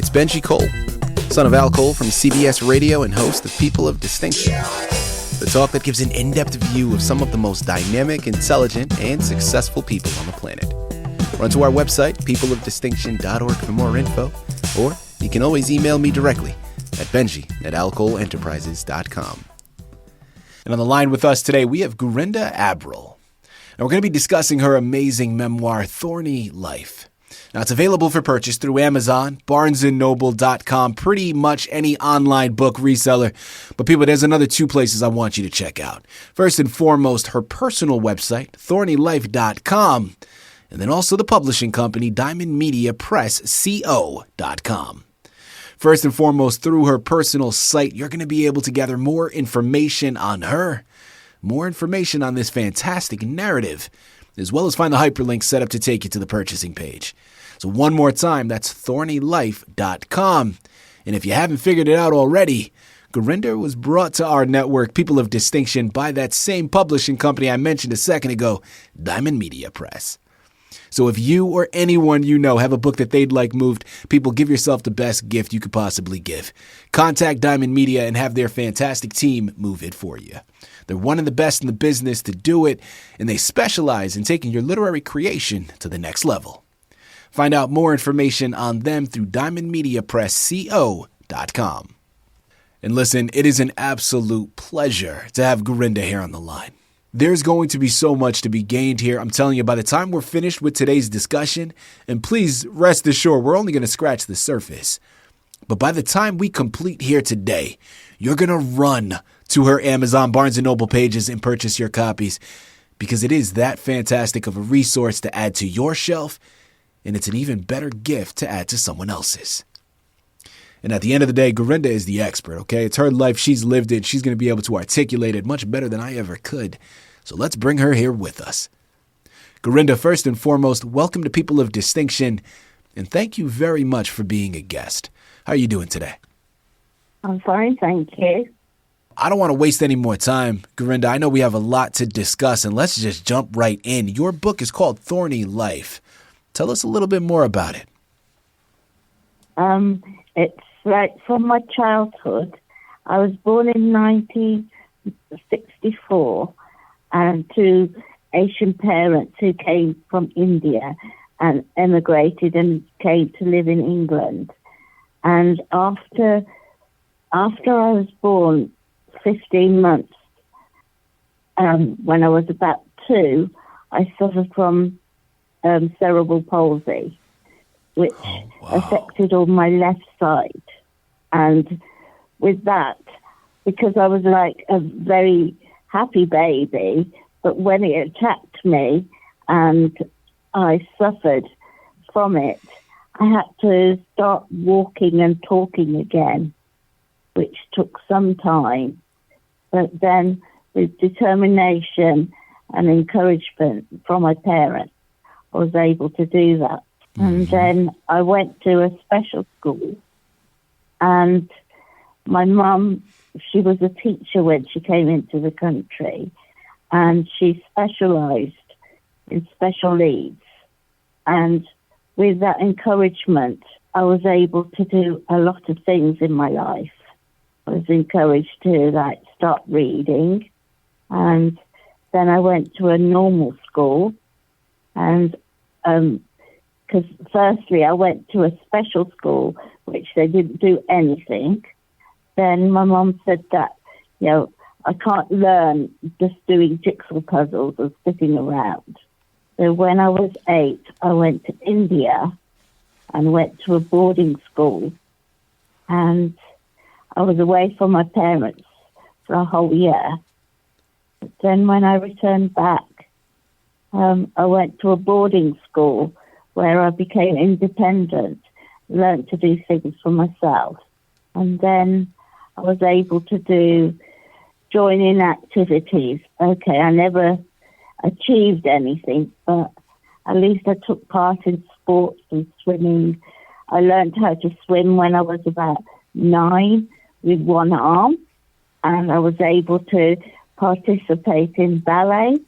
It's Benji Cole, son of Al Cole from CBS Radio and host of People of Distinction, the talk that gives an in-depth view of some of the most dynamic, intelligent, and successful people on the planet. Run to our website, peopleofdistinction.org for more info, or you can always email me directly at benji@alcoleenterprises.com. And on the line with us today, we have Gurinder Abrol. And we're going to be discussing her amazing memoir, Thorny Life. Now, it's available for purchase through Amazon, barnesandnoble.com, pretty much any online book reseller. But people, there's another two places I want you to check out. First and foremost, her personal website, thornylife.com, and then also the publishing company, Diamond Media Press, co.com. First and foremost, through her personal site, you're going to be able to gather more information on her, more information on this fantastic narrative, as well as find the hyperlink set up to take you to the purchasing page. So one more time, that's thornylife.com. And if you haven't figured it out already, Gurinder was brought to our network, People of Distinction, by that same publishing company I mentioned a second ago, Diamond Media Press. So if you or anyone you know have a book that they'd like moved, people, give yourself the best gift you could possibly give. Contact Diamond Media and have their fantastic team move it for you. They're one of the best in the business to do it, and they specialize in taking your literary creation to the next level. Find out more information on them through diamondmediapressco.com. And listen, it is an absolute pleasure to have Gurinder here on the line. There's going to be so much to be gained here. I'm telling you, by the time we're finished with today's discussion, and please rest assured, we're only going to scratch the surface. But by the time we complete here today, you're going to run to her Amazon, Barnes & Noble pages and purchase your copies, because it is that fantastic of a resource to add to your shelf, and it's an even better gift to add to someone else's. And at the end of the day, Gurinder is the expert, okay? It's her life. She's lived it. She's going to be able to articulate it much better than I ever could. So let's bring her here with us. Gurinder, first and foremost, welcome to People of Distinction, and thank you very much for being a guest. How are you doing today? I'm fine, thank you. I don't want to waste any more time, Gurinder. I know we have a lot to discuss, and let's just jump right in. Your book is called Thorny Life. Tell us a little bit more about it. It's right from my childhood. I was born in 1964 and to Asian parents who came from India and emigrated and came to live in England. And after I was born, 15 months, when I was about 2, I suffered from cerebral palsy, which affected all my left side. And with that, because I was like a very happy baby, but when it attacked me and I suffered from it, I had to start walking and talking again, which took some time. But then with determination and encouragement from my parents, I was able to do that. Mm-hmm. And then I went to a special school. And my mum, she was a teacher when she came into the country, and she specialised in special needs. And with that encouragement, I was able to do a lot of things in my life. I was encouraged to start reading, and then I went to a normal school, and because firstly I went to a special school, which they didn't do anything. Then my mum said that, I can't learn just doing jigsaw puzzles or sitting around. So when I was 8, I went to India and went to a boarding school. And I was away from my parents for a whole year. But then when I returned back, I went to a boarding school where I became independent, learned to do things for myself. And then I was able to join in activities. Okay, I never achieved anything, but at least I took part in sports and swimming. I learned how to swim when I was about 9 with one arm, and I was able to participate in ballet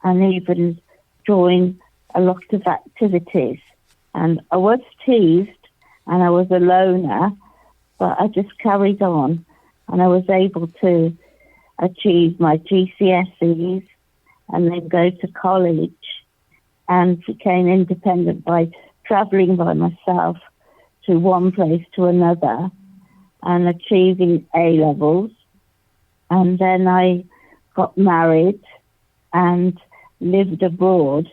and even join a lot of activities. And I was teased and I was a loner, but I just carried on, and I was able to achieve my GCSEs and then go to college and became independent by travelling by myself to one place to another and achieving A-levels. And then I got married and lived abroad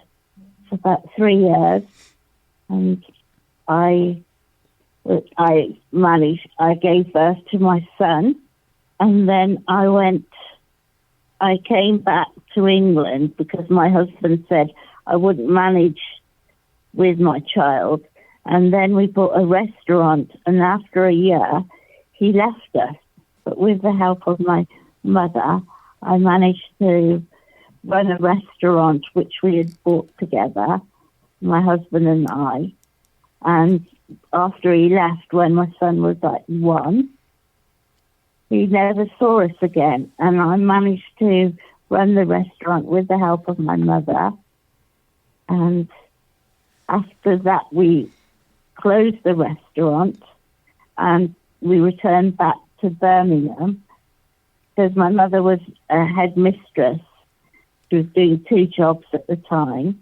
for about 3 years. And I gave birth to my son. And then I came back to England because my husband said I wouldn't manage with my child. And then we bought a restaurant, and after a year, he left us. But with the help of my mother, I managed to run a restaurant which we had bought together, my husband and I. And after he left, when my son was like 1, he never saw us again. And I managed to run the restaurant with the help of my mother. And after that, we closed the restaurant and we returned back to Birmingham because my mother was a headmistress. She was doing 2 jobs at the time.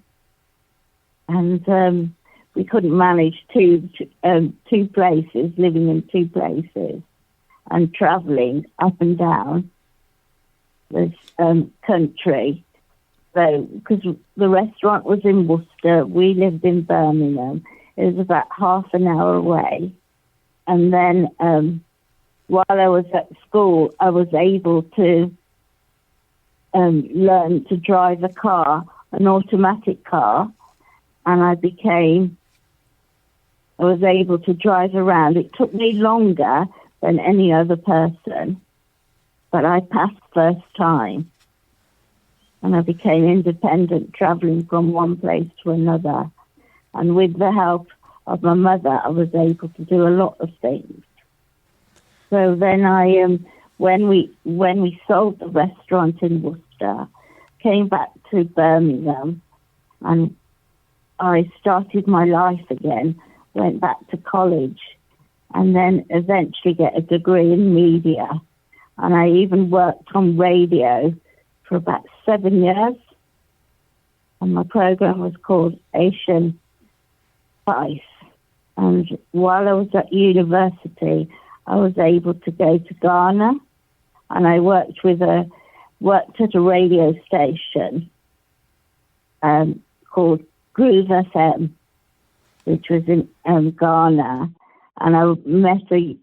And we couldn't manage two places, living in 2 places and travelling up and down this country. So, because the restaurant was in Worcester, we lived in Birmingham. It was about half an hour away. And then while I was at school, I was able to learn to drive a car, an automatic car, and I was able to drive around. It took me longer than any other person, but I passed first time. And I became independent, travelling from one place to another. And with the help of my mother, I was able to do a lot of things. So then when we sold the restaurant in Worcester, came back to Birmingham, and I started my life again, went back to college, and then eventually get a degree in media. And I even worked on radio for about 7 years. And my program was called Asian Spice. And while I was at university, I was able to go to Ghana, and I worked at a radio station called Groove FM, which was in Ghana. And I met a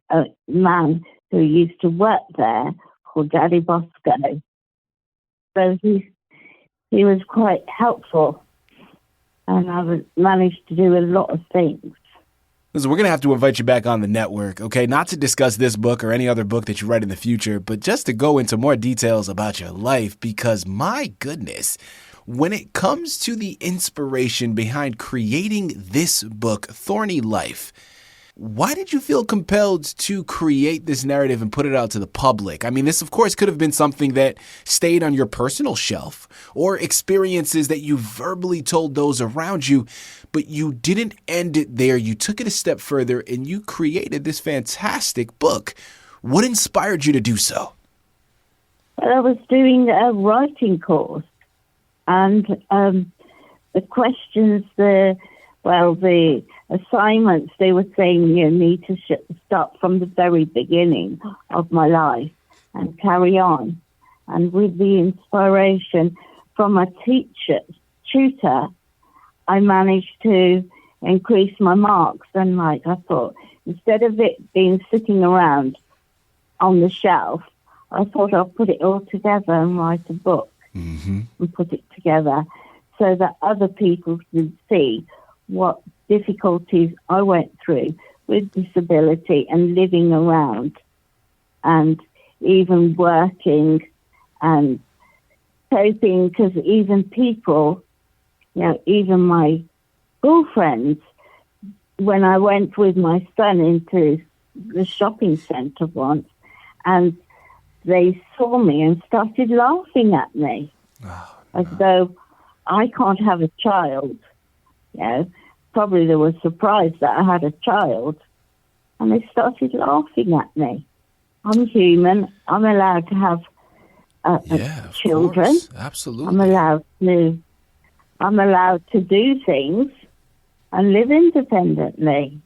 man who used to work there called Daddy Bosco. So he was quite helpful, and I managed to do a lot of things. Listen, we're going to have to invite you back on the network, okay? Not to discuss this book or any other book that you write in the future, but just to go into more details about your life, because my goodness, when it comes to the inspiration behind creating this book, Thorny Life, why did you feel compelled to create this narrative and put it out to the public? I mean, this, of course, could have been something that stayed on your personal shelf or experiences that you verbally told those around you, but you didn't end it there. You took it a step further and you created this fantastic book. What inspired you to do so? Well, I was doing a writing course, and the questions, the assignments, they were saying you need to start from the very beginning of my life and carry on. And with the inspiration from a tutor, I managed to increase my marks. And I thought, instead of it being sitting around on the shelf, I thought I'll put it all together and write a book and put it together so that other people can see what difficulties I went through with disability and living around and even working and coping, because even people, even my girlfriends, when I went with my son into the shopping centre once, and they saw me and started laughing at me as though I can't have a child. Probably they were surprised that I had a child, And they started laughing at me. I'm human. I'm allowed to have children. Course. Absolutely. I'm allowed to do things and live independently.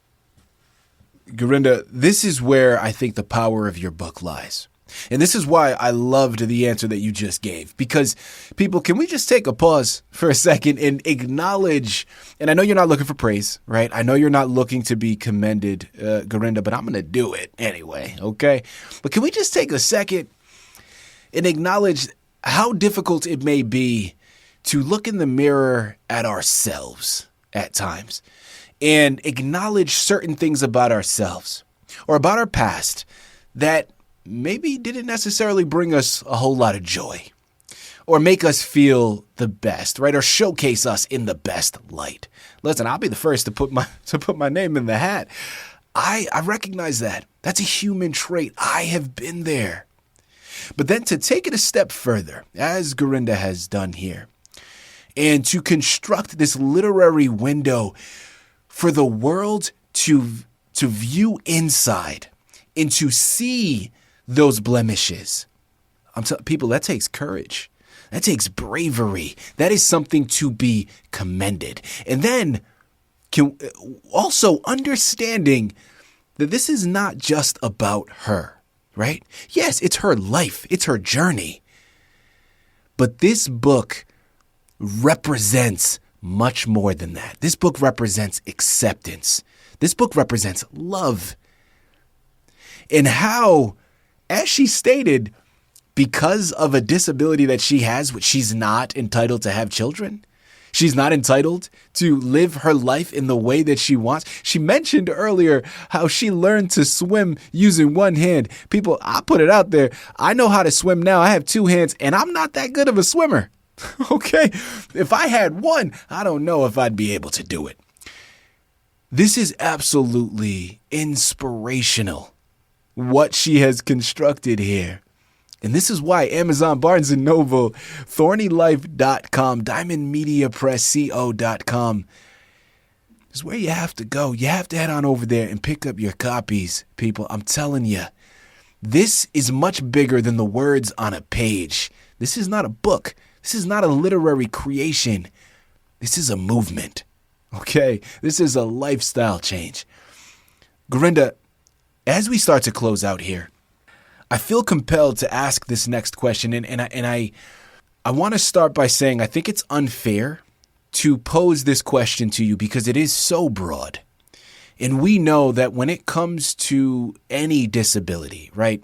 Gurinder, this is where I think the power of your book lies. And this is why I loved the answer that you just gave. Because, people, can we just take a pause for a second and acknowledge, and I know you're not looking for praise, right? I know you're not looking to be commended, Gurinder, but I'm going to do it anyway, okay? But can we just take a second and acknowledge how difficult it may be to look in the mirror at ourselves at times and acknowledge certain things about ourselves or about our past that maybe didn't necessarily bring us a whole lot of joy or make us feel the best, right? Or showcase us in the best light. Listen, I'll be the first to put my name in the hat. I recognize that. That's a human trait. I have been there. But then to take it a step further, as Gurinder has done here, and to construct this literary window for the world to view inside and to see those blemishes. I'm telling people, that takes courage. That takes bravery. That is something to be commended. And then also understanding that this is not just about her, right? Yes, it's her life. It's her journey. But this book represents much more than that. This book represents acceptance. This book represents love. And how, as she stated, because of a disability that she has, which she's not entitled to have children. She's not entitled to live her life in the way that she wants. She mentioned earlier how she learned to swim using one hand. People, I put it out there. I know how to swim now. I have two hands, and I'm not that good of a swimmer. Okay? If I had one, I don't know if I'd be able to do it. This is absolutely inspirational, what she has constructed here. And this is why Amazon, Barnes & Noble, thornylife.com, diamondmediapressco.com is where you have to go. You have to head on over there and pick up your copies, people. I'm telling you, this is much bigger than the words on a page. This is not a book. This is not a literary creation. This is a movement, okay? This is a lifestyle change. Gurinder, as we start to close out here, I feel compelled to ask this next question, and I want to start by saying I think it's unfair to pose this question to you because it is so broad. And we know that when it comes to any disability, right,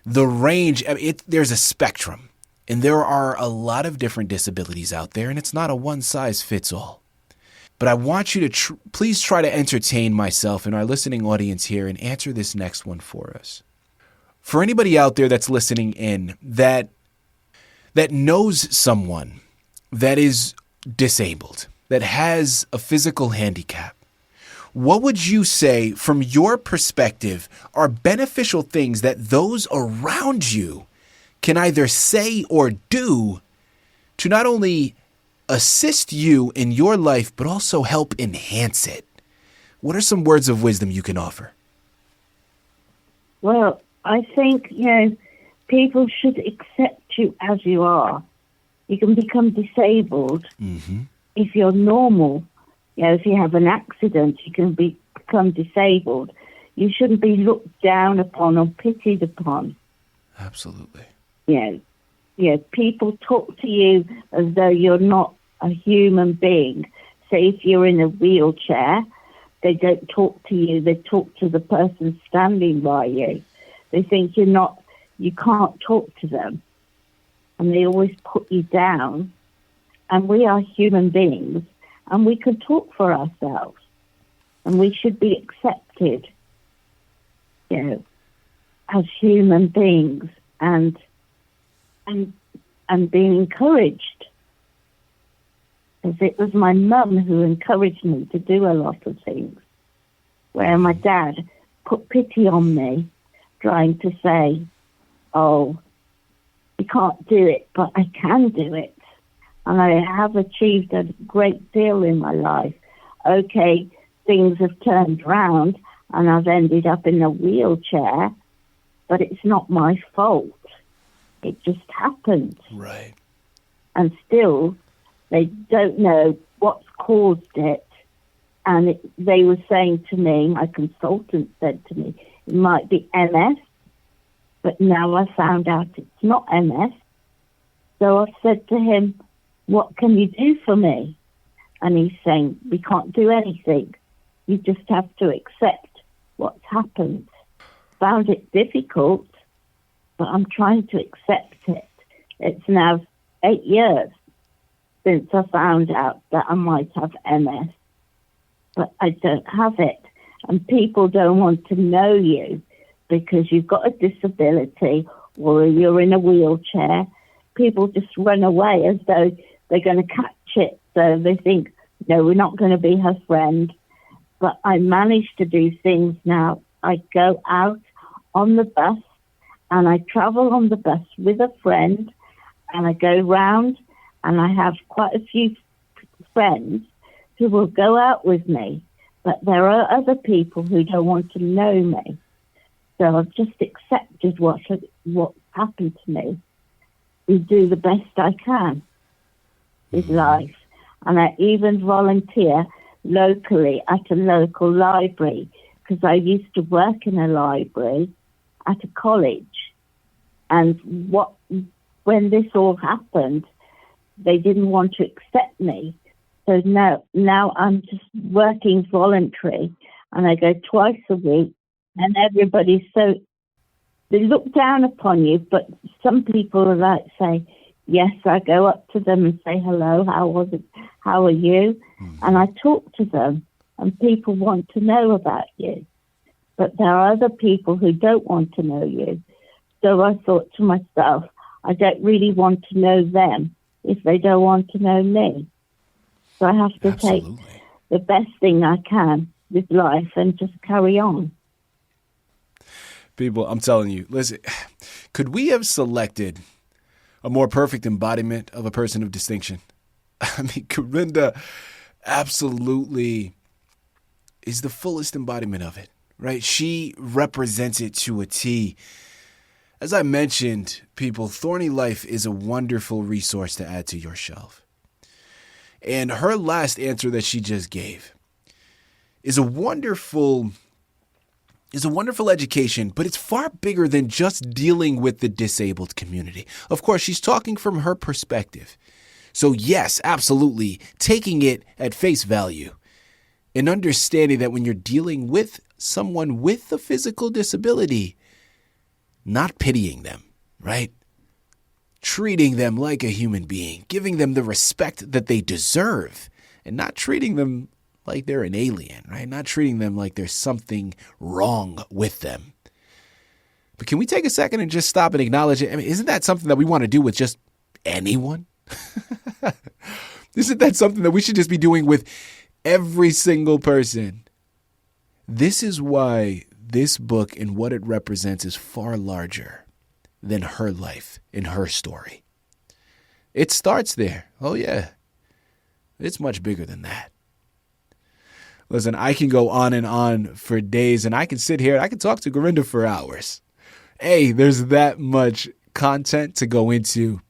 the range, there's a spectrum, and there are a lot of different disabilities out there, and it's not a one-size-fits-all. But I want you to please try to entertain myself and our listening audience here and answer this next one for us. For anybody out there that's listening in that knows someone that is disabled, that has a physical handicap, what would you say from your perspective are beneficial things that those around you can either say or do to not only assist you in your life, but also help enhance it? What are some words of wisdom you can offer? Well, I think, people should accept you as you are. You can become disabled if you're normal. If you have an accident, you can become disabled. You shouldn't be looked down upon or pitied upon. Absolutely. People talk to you as though you're not a human being. Say if you're in a wheelchair, they don't talk to you. They talk to the person standing by you. They think you can't talk to them. And they always put you down. And we are human beings, and we can talk for ourselves. And we should be accepted, as human beings and being encouraged. Because it was my mum who encouraged me to do a lot of things, where my dad put pity on me, trying to say, oh, you can't do it, but I can do it. And I have achieved a great deal in my life. Okay, things have turned round. and I've ended up in a wheelchair, but it's not my fault. It just happened. Right. And still, they don't know what's caused it. And they were saying to me, my consultant said to me, it might be MS, but now I found out it's not MS. So I said to him, what can you do for me? And he's saying, we can't do anything. You just have to accept what's happened. Found it difficult, but I'm trying to accept it. It's now 8 years since I found out that I might have MS, but I don't have it. And people don't want to know you because you've got a disability or you're in a wheelchair. People just run away as though they're going to catch it. So they think, no, we're not going to be her friend. But I manage to do things now. I go out on the bus and I travel on the bus with a friend and I go round and I have quite a few friends who will go out with me. But there are other people who don't want to know me. So I've just accepted what happened to me. We do the best I can with life. And I even volunteer locally at a local library because I used to work in a library at a college. And when this all happened, they didn't want to accept me. So now I'm just working voluntary and I go twice a week and everybody's they look down upon you, but some people are like say, yes, I go up to them and say, hello, how was it? How are you? And I talk to them and people want to know about you. But there are other people who don't want to know you. So I thought to myself, I don't really want to know them if they don't want to know me. So I have to take the best thing I can with life and just carry on. People, I'm telling you, listen, could we have selected a more perfect embodiment of a person of distinction? I mean, Gurinder absolutely is the fullest embodiment of it, right? She represents it to a T. As I mentioned, people, Thorny Life is a wonderful resource to add to your shelf. And her last answer that she just gave is a wonderful education, but it's far bigger than just dealing with the disabled community. Of course, she's talking from her perspective. So yes, absolutely, taking it at face value and understanding that when you're dealing with someone with a physical disability, not pitying them, right? Treating them like a human being, giving them the respect that they deserve, and not treating them like they're an alien, right? Not treating them like there's something wrong with them. But can we take a second and just stop and acknowledge it? I mean, isn't that something that we want to do with just anyone? Isn't that something that we should just be doing with every single person? This is why this book and what it represents is far larger than her life and her story. It starts there. Oh, yeah. It's much bigger than that. Listen, I can go on and on for days, and I can sit here and I can talk to Gurinder for hours. A, there's that much content to go into.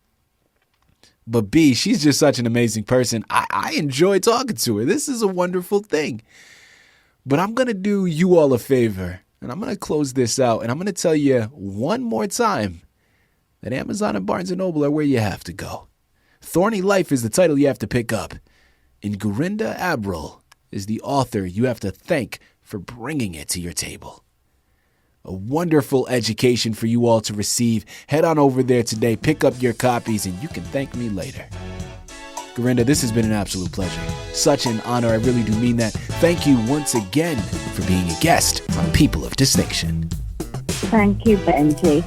But B, she's just such an amazing person. I enjoy talking to her. This is a wonderful thing. But I'm going to do you all a favor, and I'm going to close this out, and I'm going to tell you one more time that Amazon and Barnes & Noble are where you have to go. Thorny Life is the title you have to pick up, and Gurinder Abrol is the author you have to thank for bringing it to your table. A wonderful education for you all to receive. Head on over there today, pick up your copies, and you can thank me later. Gurinder, this has been an absolute pleasure. Such an honor. I really do mean that. Thank you once again for being a guest on People of Distinction. Thank you, Benji.